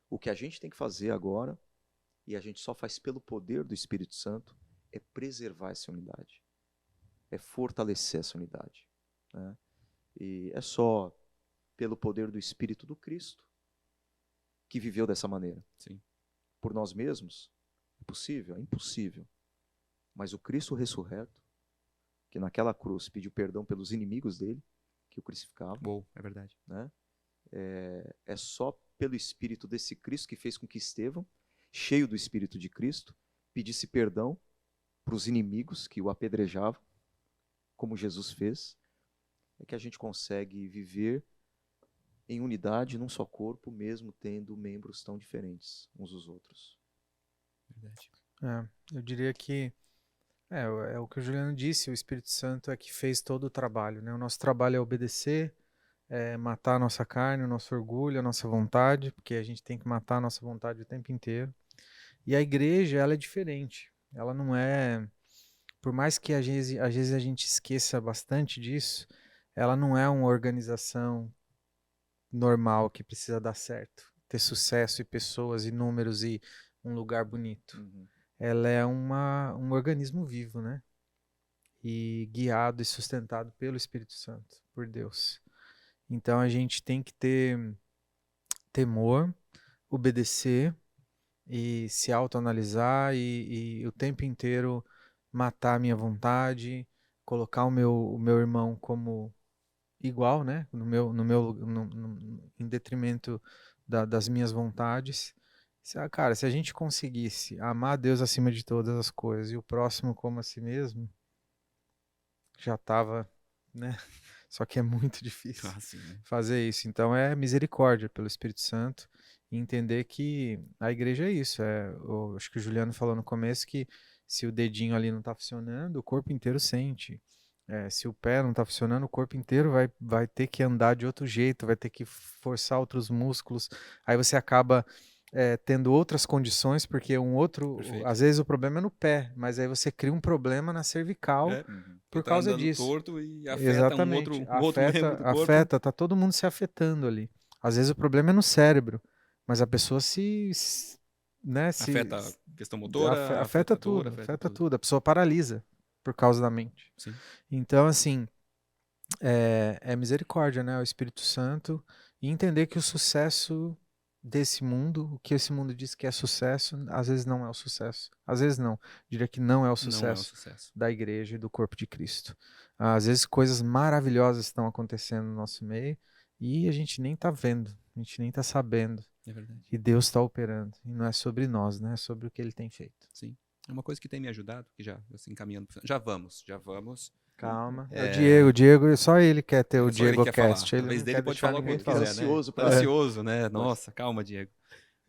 O que a gente tem que fazer agora, e a gente só faz pelo poder do Espírito Santo, é preservar essa unidade. É fortalecer essa unidade. Né? E é só pelo poder do Espírito do Cristo que viveu dessa maneira. Sim. Por nós mesmos, é possível? É impossível. Mas o Cristo ressurreto, que naquela cruz pediu perdão pelos inimigos dele, que o crucificavam. É verdade. Né? É só pelo Espírito desse Cristo que fez com que Estevão, cheio do Espírito de Cristo, pedisse perdão para os inimigos que o apedrejavam, como Jesus fez, é que a gente consegue viver em unidade num só corpo, mesmo tendo membros tão diferentes uns dos outros. Verdade. Eu diria que é o que o Juliano disse, o Espírito Santo é que fez todo o trabalho, né? O nosso trabalho é obedecer, matar a nossa carne, o nosso orgulho, a nossa vontade, porque a gente tem que matar a nossa vontade o tempo inteiro. E a igreja, ela é diferente. Ela não é... Por mais que às vezes a gente esqueça bastante disso, ela não é uma organização normal que precisa dar certo, ter sucesso e pessoas e números e um lugar bonito. Uhum. Ela é um organismo vivo, né? E guiado e sustentado pelo Espírito Santo, por Deus. Então a gente tem que ter temor, obedecer e se autoanalisar e o tempo inteiro matar a minha vontade, colocar o meu irmão como igual, né? Em detrimento das minhas vontades. Cara, se a gente conseguisse amar a Deus acima de todas as coisas e o próximo como a si mesmo, já estava, né? Só que é muito difícil Sim, né? fazer isso. Então é misericórdia pelo Espírito Santo e entender que a igreja é isso. Acho que o Juliano falou no começo que se o dedinho ali não está funcionando, o corpo inteiro sente. Se o pé não está funcionando, o corpo inteiro vai ter que andar de outro jeito, vai ter que forçar outros músculos. Aí você acaba tendo outras condições, porque Perfeito. às vezes o problema é no pé, mas aí você cria um problema na cervical por Tá causa andando disso. torto e afeta Exatamente. um outro membro do corpo. Afeta, tá todo mundo se afetando ali. Às vezes o problema é no cérebro, mas a pessoa né, Afeta a questão motora, afeta dor, tudo, afeta tudo. A pessoa paralisa por causa da mente. Sim. Então, assim, é misericórdia, né? O Espírito Santo e entender que o sucesso desse mundo, o que esse mundo diz que é sucesso, às vezes não é o sucesso. Às vezes não. Diria que não é o Não é um sucesso sucesso. da igreja e do corpo de Cristo. Às vezes coisas maravilhosas estão acontecendo no nosso meio e a gente nem está vendo, a gente nem está sabendo É verdade. que Deus está operando. E não é sobre nós, né? É sobre o que Ele tem feito. Sim. É uma coisa que tem me ajudado, que já assim encaminhando. Já vamos. Calma. É o Diego, só ele quer ter o Só ele Diego quer Cast. falar. Ele Talvez não dele quer pode deixar falar o ninguém quanto falar. quiser, né? Ansioso Tá pra- ansioso, né? Nossa, calma, Diego.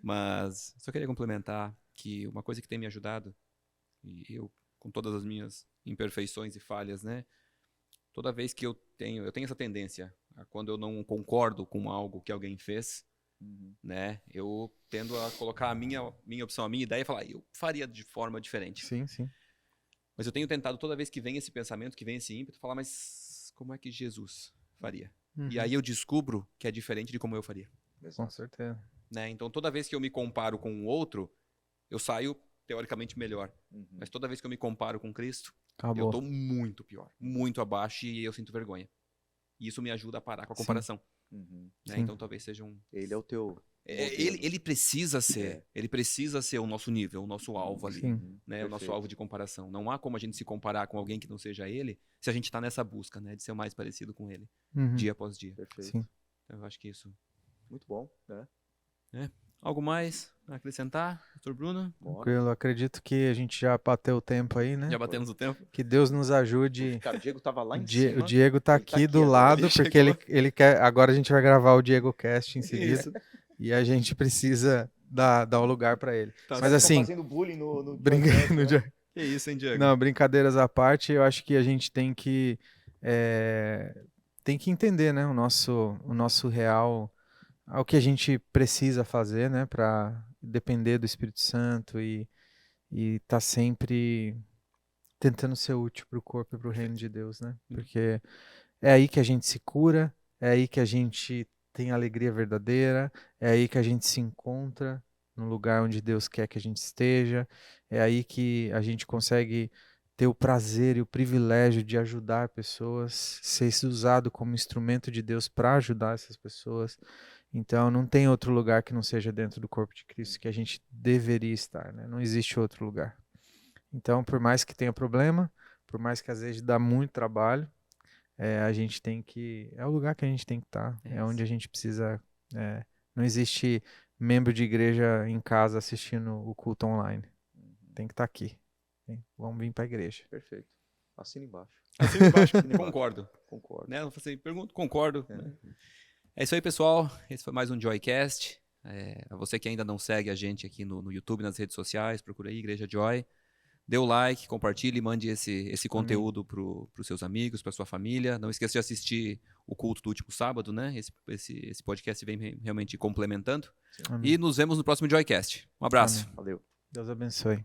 Mas só queria complementar que uma coisa que tem me ajudado, e eu, com todas as minhas imperfeições e falhas, né? Toda vez que eu tenho essa tendência, a quando eu não concordo com algo que alguém fez, né? Eu tendo a colocar a minha opção, a minha ideia e falar, eu faria de forma diferente. Sim, sim. Mas eu tenho tentado, toda vez que vem esse pensamento, que vem esse ímpeto, falar, mas como é que Jesus faria? E aí eu descubro que é diferente de como eu faria. Com certeza. Né? Então, toda vez que eu me comparo com um outro, eu saio teoricamente melhor. Mas toda vez que eu me comparo com Cristo, eu Acabou. estou muito pior, muito abaixo e eu sinto vergonha. E isso me ajuda a parar com a comparação. Né? Sim. Então, talvez seja um... Ele é o teu. Ele precisa ser, ele precisa ser o nosso nível, o nosso alvo ali, Sim. né? O nosso alvo de comparação. Não há como a gente se comparar com alguém que não seja ele, se a gente está nessa busca, né, de ser o mais parecido com ele, dia após dia. Perfeito. Sim. Então, eu acho que isso. Muito bom, né? Algo mais a acrescentar, Dr. Bruno? Tranquilo, acredito que a gente já bateu o tempo aí, né? Já batemos o tempo? Que Deus nos ajude. Cara, o Diego tava lá em O cima. Diego tá ele tá aqui aqui do agora. lado, Ele porque ele quer. Agora a gente vai gravar o Diego Cast em seguida. Isso. E a gente precisa dar o lugar para ele. Tá. Mas Vocês assim, estão fazendo bullying no brincando, podcast, né? Que isso, hein, Diego? não, brincadeiras à parte, eu acho que a gente tem que entender, né, o nosso real, o que a gente precisa fazer, né, para depender do Espírito Santo e tá sempre tentando ser útil para o corpo e para o reino de Deus, né? Porque é aí que a gente se cura, é aí que a gente tem alegria verdadeira, é aí que a gente se encontra no lugar onde Deus quer que a gente esteja, é aí que a gente consegue ter o prazer e o privilégio de ajudar pessoas, ser usado como instrumento de Deus para ajudar essas pessoas. Então, não tem outro lugar que não seja dentro do corpo de Cristo que a gente deveria estar, né? Não existe outro lugar. Então, por mais que tenha problema, por mais que às vezes dá muito trabalho, a gente tem que... É o lugar que a gente tem que estar, é onde a gente precisa... não existe membro de igreja em casa assistindo o culto online. Tem que estar aqui. Vamos vir para a igreja. Perfeito. Assina embaixo. Assina embaixo. Concordo. Concordo. Né? Você pergunta, concordo. Né? É isso aí, pessoal. Esse foi mais um Joycast. A você que ainda não segue a gente aqui no YouTube, nas redes sociais, procura aí Igreja Joy. Dê o like, compartilhe, mande esse conteúdo para os seus amigos, para sua família. Não esqueça de assistir o culto do último sábado, né? Esse podcast vem realmente complementando. E nos vemos no próximo Joycast. Um abraço. Valeu. Deus abençoe.